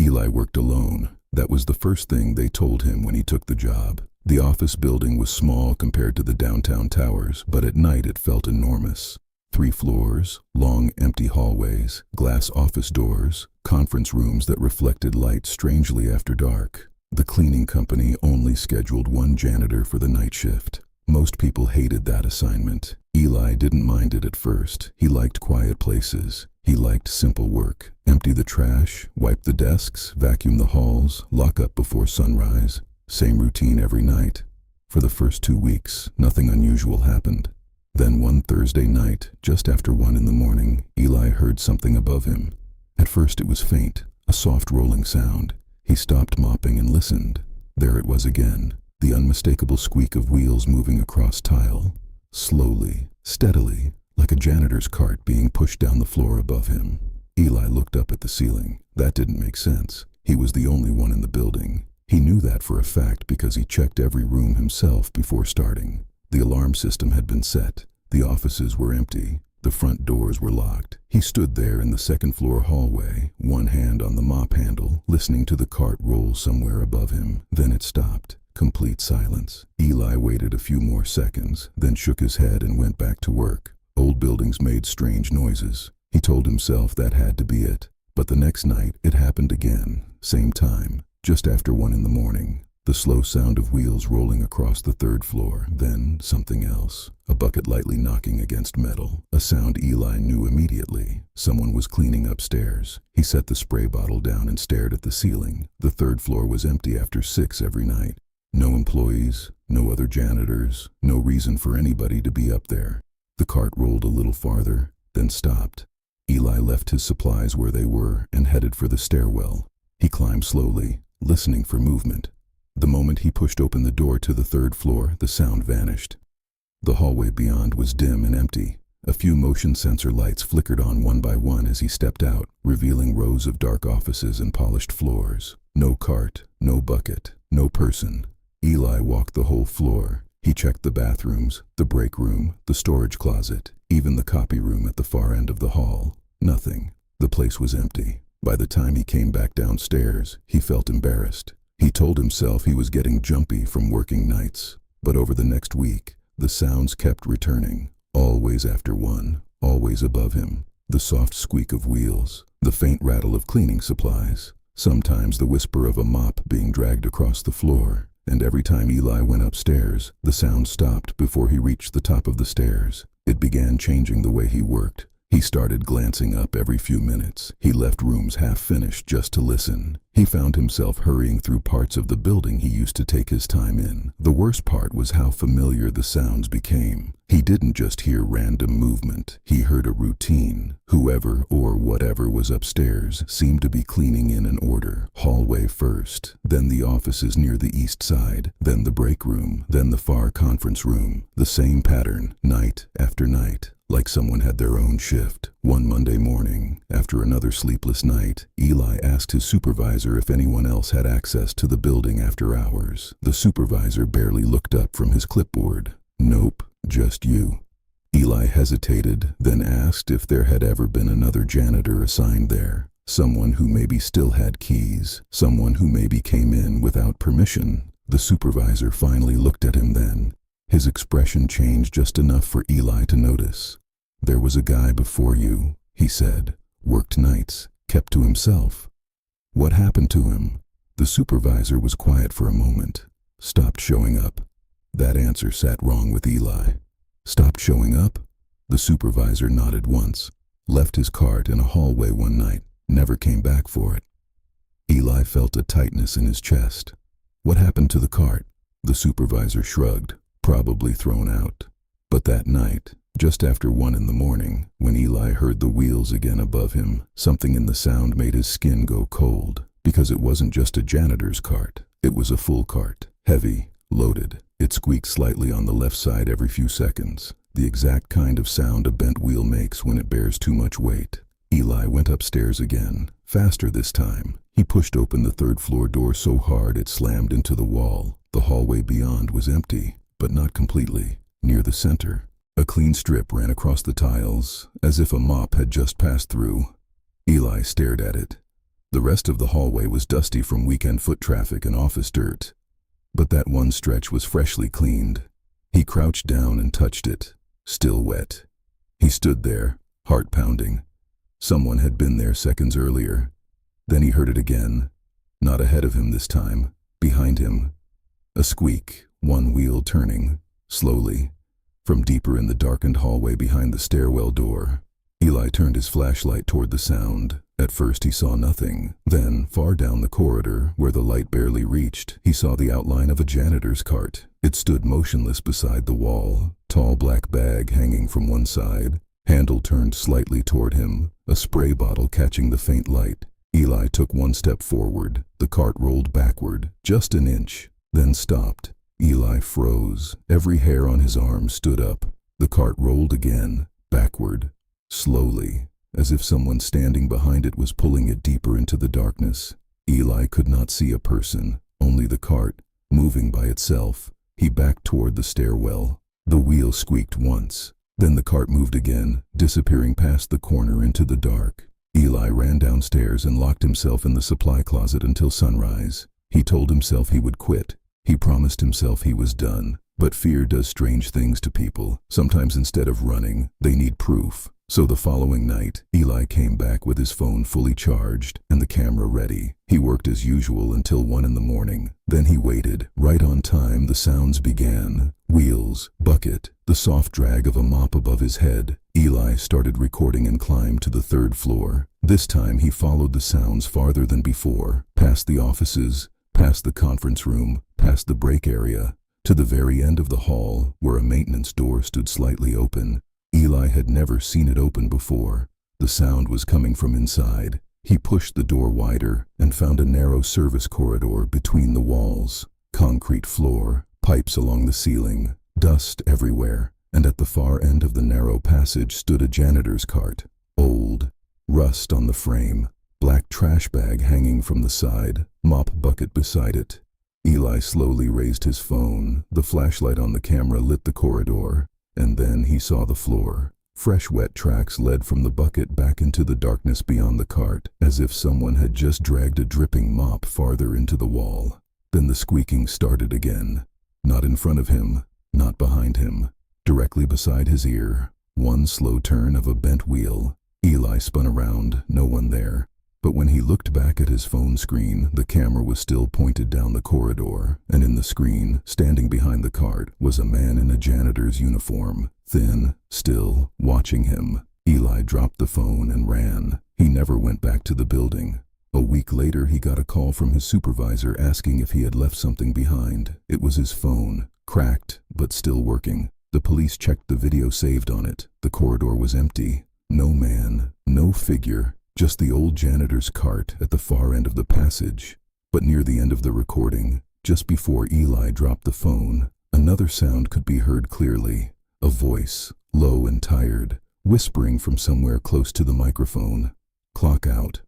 Eli worked alone. That was the first thing they told him when he took the job. The office building was small compared to the downtown towers, but at night it felt enormous. 3 floors, long empty hallways, glass office doors, conference rooms that reflected light strangely after dark. The cleaning company only scheduled 1 janitor for the night shift. Most people hated that assignment. Eli didn't mind it at first. He liked quiet places. He liked simple work. Empty the trash, wipe the desks, vacuum the halls, lock up before sunrise. Same routine every night. For the first 2 weeks, nothing unusual happened. Then one Thursday night, just after 1 in the morning, Eli heard something above him. At first it was faint, a soft rolling sound. He stopped mopping and listened. There it was again, the unmistakable squeak of wheels moving across tile. Slowly, steadily, like a janitor's cart being pushed down the floor above him. Eli looked up at the ceiling. That didn't make sense. He was the only one in the building. He knew that for a fact because he checked every room himself before starting. The alarm system had been set. The offices were empty. The front doors were locked. He stood there in the second-floor hallway, one hand on the mop handle, listening to the cart roll somewhere above him. Then it stopped. Complete silence. Eli waited a few more seconds, then shook his head and went back to work. Old buildings made strange noises. He told himself that had to be it. But the next night, it happened again. Same time, just after 1 in the morning. The slow sound of wheels rolling across the 3rd floor, then something else. A bucket lightly knocking against metal, a sound Eli knew immediately. Someone was cleaning upstairs. He set the spray bottle down and stared at the ceiling. The 3rd floor was empty after 6 every night. No employees, no other janitors, no reason for anybody to be up there. The cart rolled a little farther, then stopped. Eli left his supplies where they were and headed for the stairwell. He climbed slowly, listening for movement. The moment he pushed open the door to the 3rd floor, the sound vanished. The hallway beyond was dim and empty. A few motion sensor lights flickered on one by one as he stepped out, revealing rows of dark offices and polished floors. No cart, no bucket, no person. Eli walked the whole floor. He checked the bathrooms, the break room, the storage closet, even the copy room at the far end of the hall. Nothing. The place was empty. By the time he came back downstairs, he felt embarrassed. He told himself he was getting jumpy from working nights. But over the next week, the sounds kept returning. Always after 1, always above him. The soft squeak of wheels, the faint rattle of cleaning supplies, sometimes the whisper of a mop being dragged across the floor. And every time Eli went upstairs, the sound stopped before he reached the top of the stairs. It began changing the way he worked. He started glancing up every few minutes. He left rooms half-finished just to listen. He found himself hurrying through parts of the building he used to take his time in. The worst part was how familiar the sounds became. He didn't just hear random movement. He heard a routine. Whoever or whatever was upstairs seemed to be cleaning in an order. Hallway first, then the offices near the east side, then the break room, then the far conference room. The same pattern, night after night. Like someone had their own shift. One Monday morning, after another sleepless night, Eli asked his supervisor if anyone else had access to the building after hours. The supervisor barely looked up from his clipboard. Nope, just you. Eli hesitated, then asked if there had ever been another janitor assigned there. Someone who maybe still had keys. Someone who maybe came in without permission. The supervisor finally looked at him then. His expression changed just enough for Eli to notice. "There was a guy before you," he said. "Worked nights, kept to himself. What happened to him?" The supervisor was quiet for a moment. "Stopped showing up." That answer sat wrong with Eli. "Stopped showing up?" The supervisor nodded once. "Left his cart in a hallway one night, never came back for it." Eli felt a tightness in his chest. "What happened to the cart?" The supervisor shrugged. "Probably thrown out." But that night, just after 1 in the morning, when Eli heard the wheels again above him, something in the sound made his skin go cold. Because it wasn't just a janitor's cart. It was a full cart. Heavy, loaded. It squeaked slightly on the left side every few seconds. The exact kind of sound a bent wheel makes when it bears too much weight. Eli went upstairs again. Faster this time. He pushed open the 3rd floor door so hard it slammed into the wall. The hallway beyond was empty. But not completely. Near the center, a clean strip ran across the tiles, as if a mop had just passed through. Eli stared at it. The rest of the hallway was dusty from weekend foot traffic and office dirt. But that one stretch was freshly cleaned. He crouched down and touched it, still wet. He stood there, heart pounding. Someone had been there seconds earlier. Then he heard it again. Not ahead of him this time, behind him. A squeak, one wheel turning, slowly, from deeper in the darkened hallway behind the stairwell door. Eli turned his flashlight toward the sound. At first he saw nothing. Then, far down the corridor, where the light barely reached, he saw the outline of a janitor's cart. It stood motionless beside the wall, tall black bag hanging from one side, handle turned slightly toward him, a spray bottle catching the faint light. Eli took one step forward. The cart rolled backward, just an inch, then stopped. Eli froze. Every hair on his arm stood up. The cart rolled again, backward, slowly, as if someone standing behind it was pulling it deeper into the darkness. Eli could not see a person, only the cart, moving by itself. He backed toward the stairwell. The wheel squeaked once. Then the cart moved again, disappearing past the corner into the dark. Eli ran downstairs and locked himself in the supply closet until sunrise. He told himself he would quit. He promised himself he was done. But fear does strange things to people. Sometimes instead of running, they need proof. So the following night, Eli came back with his phone fully charged and the camera ready. He worked as usual until 1 in the morning. Then he waited. Right on time, the sounds began. Wheels, bucket, the soft drag of a mop above his head. Eli started recording and climbed to the 3rd floor. This time he followed the sounds farther than before, past the offices, past the conference room, past the break area, to the very end of the hall, where a maintenance door stood slightly open. Eli had never seen it open before. The sound was coming from inside. He pushed the door wider and found a narrow service corridor between the walls. Concrete floor, pipes along the ceiling, dust everywhere, and at the far end of the narrow passage stood a janitor's cart. Old, rust on the frame, black trash bag hanging from the side, mop bucket beside it. Eli slowly raised his phone. The flashlight on the camera lit the corridor. And then he saw the floor. Fresh wet tracks led from the bucket back into the darkness beyond the cart, as if someone had just dragged a dripping mop farther into the wall. Then the squeaking started again. Not in front of him, not behind him, directly beside his ear. One slow turn of a bent wheel. Eli spun around, no one there. But when he looked back at his phone screen, the camera was still pointed down the corridor, and in the screen, standing behind the cart, was a man in a janitor's uniform, thin, still, watching him. Eli dropped the phone and ran. He never went back to the building. A week later, he got a call from his supervisor asking if he had left something behind. It was his phone, cracked, but still working. The police checked the video saved on it. The corridor was empty. No man, no figure. Just the old janitor's cart at the far end of the passage. But near the end of the recording, just before Eli dropped the phone, another sound could be heard clearly. A voice, low and tired, whispering from somewhere close to the microphone. "Clock out.